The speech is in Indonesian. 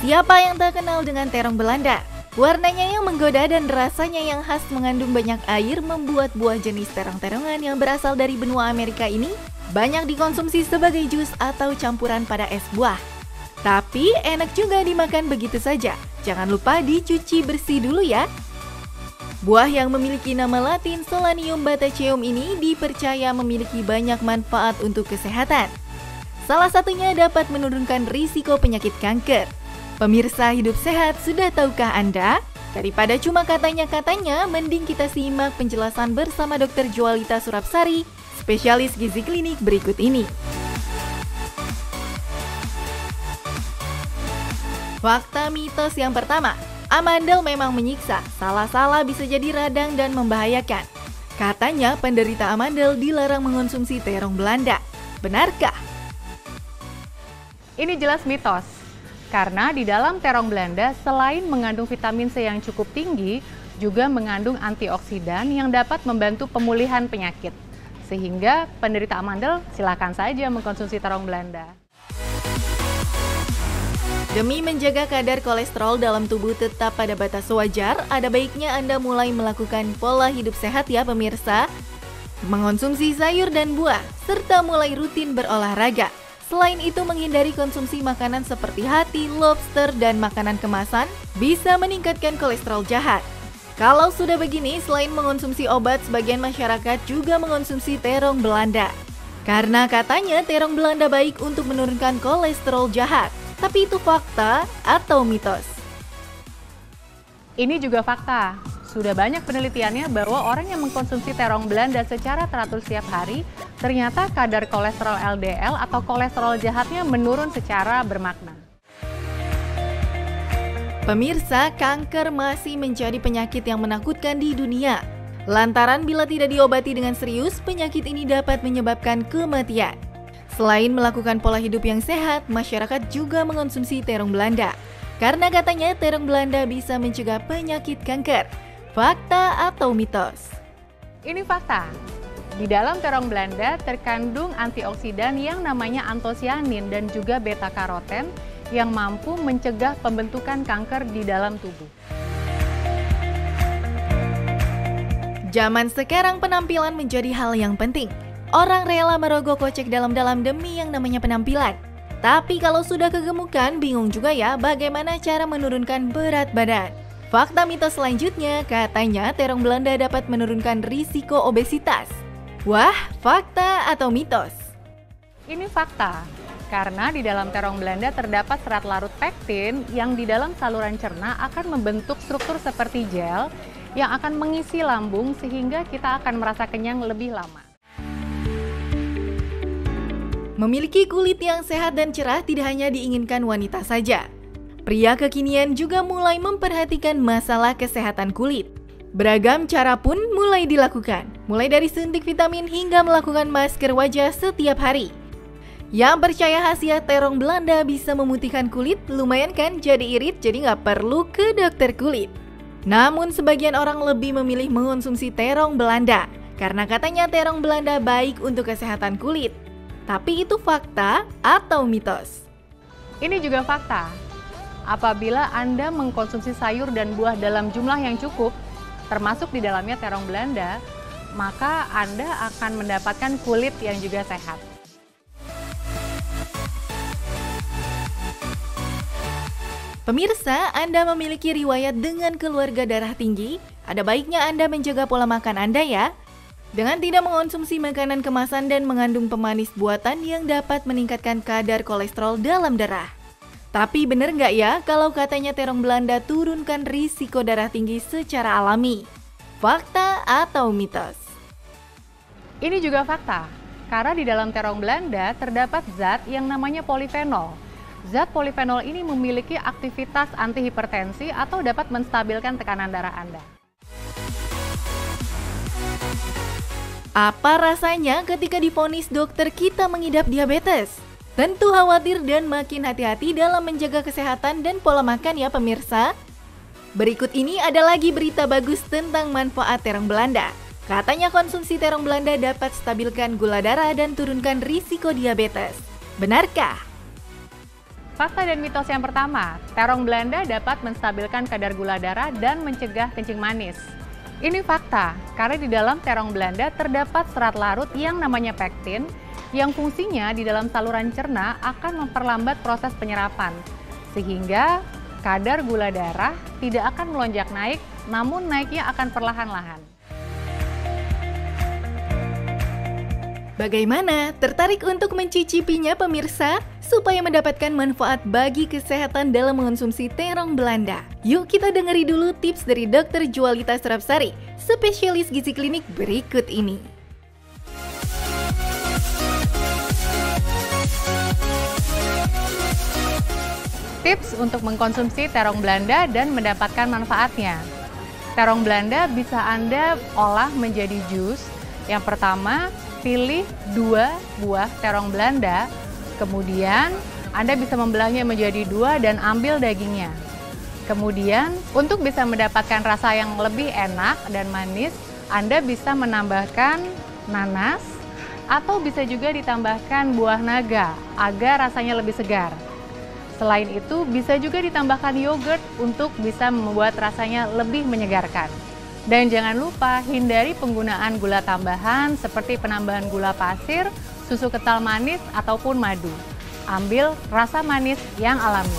Siapa yang tak kenal dengan terong Belanda? Warnanya yang menggoda dan rasanya yang khas mengandung banyak air membuat buah jenis terong-terongan yang berasal dari benua Amerika ini banyak dikonsumsi sebagai jus atau campuran pada es buah. Tapi enak juga dimakan begitu saja. Jangan lupa dicuci bersih dulu ya. Buah yang memiliki nama latin Solanium bataceum ini dipercaya memiliki banyak manfaat untuk kesehatan. Salah satunya dapat menurunkan risiko penyakit kanker. Pemirsa hidup sehat, sudah tahukah Anda? Daripada cuma katanya-katanya, mending kita simak penjelasan bersama Dr. Joalita Surapsari, spesialis gizi klinik berikut ini. Fakta mitos yang pertama, amandel memang menyiksa, salah-salah bisa jadi radang dan membahayakan. Katanya penderita amandel dilarang mengonsumsi terong Belanda. Benarkah? Ini jelas mitos. Karena di dalam terong Belanda selain mengandung vitamin C yang cukup tinggi, juga mengandung antioksidan yang dapat membantu pemulihan penyakit. Sehingga penderita amandel silakan saja mengkonsumsi terong Belanda. Demi menjaga kadar kolesterol dalam tubuh tetap pada batas wajar, ada baiknya Anda mulai melakukan pola hidup sehat ya pemirsa. Mengonsumsi sayur dan buah, serta mulai rutin berolahraga. Selain itu, menghindari konsumsi makanan seperti hati, lobster, dan makanan kemasan bisa meningkatkan kolesterol jahat. Kalau sudah begini, selain mengonsumsi obat, sebagian masyarakat juga mengonsumsi terong Belanda. Karena katanya terong Belanda baik untuk menurunkan kolesterol jahat. Tapi itu fakta atau mitos? Ini juga fakta. Sudah banyak penelitiannya bahwa orang yang mengkonsumsi terong Belanda secara teratur setiap hari, ternyata kadar kolesterol LDL atau kolesterol jahatnya menurun secara bermakna. Pemirsa, kanker masih menjadi penyakit yang menakutkan di dunia. Lantaran bila tidak diobati dengan serius, penyakit ini dapat menyebabkan kematian. Selain melakukan pola hidup yang sehat, masyarakat juga mengonsumsi terong Belanda. Karena katanya terong Belanda bisa mencegah penyakit kanker. Fakta atau mitos? Ini fakta. Di dalam terong Belanda terkandung antioksidan yang namanya antosianin dan juga beta-karoten yang mampu mencegah pembentukan kanker di dalam tubuh. Zaman sekarang penampilan menjadi hal yang penting. Orang rela merogoh kocek dalam-dalam demi yang namanya penampilan. Tapi kalau sudah kegemukan, bingung juga ya bagaimana cara menurunkan berat badan. Fakta mitos selanjutnya, katanya terong Belanda dapat menurunkan risiko obesitas. Wah, fakta atau mitos? Ini fakta, karena di dalam terong Belanda terdapat serat larut pektin yang di dalam saluran cerna akan membentuk struktur seperti gel yang akan mengisi lambung sehingga kita akan merasa kenyang lebih lama. Memiliki kulit yang sehat dan cerah tidak hanya diinginkan wanita saja. Pria kekinian juga mulai memperhatikan masalah kesehatan kulit. Beragam cara pun mulai dilakukan, mulai dari suntik vitamin hingga melakukan masker wajah setiap hari. Yang percaya khasiat terong Belanda bisa memutihkan kulit, lumayan kan jadi irit, jadi nggak perlu ke dokter kulit. Namun sebagian orang lebih memilih mengonsumsi terong Belanda, karena katanya terong Belanda baik untuk kesehatan kulit. Tapi itu fakta atau mitos? Ini juga fakta. Apabila Anda mengkonsumsi sayur dan buah dalam jumlah yang cukup, termasuk di dalamnya terong Belanda, maka Anda akan mendapatkan kulit yang juga sehat. Pemirsa, Anda memiliki riwayat dengan keluarga darah tinggi? Ada baiknya Anda menjaga pola makan Anda ya. Dengan tidak mengonsumsi makanan kemasan dan mengandung pemanis buatan yang dapat meningkatkan kadar kolesterol dalam darah. Tapi bener nggak ya kalau katanya terong Belanda turunkan risiko darah tinggi secara alami? Fakta atau mitos? Ini juga fakta, karena di dalam terong Belanda terdapat zat yang namanya polifenol. Zat polifenol ini memiliki aktivitas antihipertensi atau dapat menstabilkan tekanan darah Anda. Apa rasanya ketika divonis dokter kita mengidap diabetes? Tentu khawatir dan makin hati-hati dalam menjaga kesehatan dan pola makan ya pemirsa. Berikut ini ada lagi berita bagus tentang manfaat terong Belanda. Katanya konsumsi terong Belanda dapat stabilkan gula darah dan turunkan risiko diabetes. Benarkah? Fakta dan mitos yang pertama, terong Belanda dapat menstabilkan kadar gula darah dan mencegah kencing manis. Ini fakta, karena di dalam terong Belanda terdapat serat larut yang namanya pektin, yang fungsinya di dalam saluran cerna akan memperlambat proses penyerapan, sehingga kadar gula darah tidak akan melonjak naik, namun naiknya akan perlahan-lahan. Bagaimana? Tertarik untuk mencicipinya pemirsa? Supaya mendapatkan manfaat bagi kesehatan dalam mengonsumsi terong Belanda. Yuk kita dengari dulu tips dari Dr. Jualita Surapsari, spesialis gizi klinik berikut ini. Tips untuk mengkonsumsi terong Belanda dan mendapatkan manfaatnya. Terong Belanda bisa Anda olah menjadi jus. Yang pertama, pilih 2 buah terong Belanda, kemudian Anda bisa membelahnya menjadi 2 dan ambil dagingnya. Kemudian, untuk bisa mendapatkan rasa yang lebih enak dan manis, Anda bisa menambahkan nanas atau bisa juga ditambahkan buah naga agar rasanya lebih segar. Selain itu, bisa juga ditambahkan yogurt untuk bisa membuat rasanya lebih menyegarkan. Dan jangan lupa hindari penggunaan gula tambahan seperti penambahan gula pasir, susu kental manis, ataupun madu. Ambil rasa manis yang alami.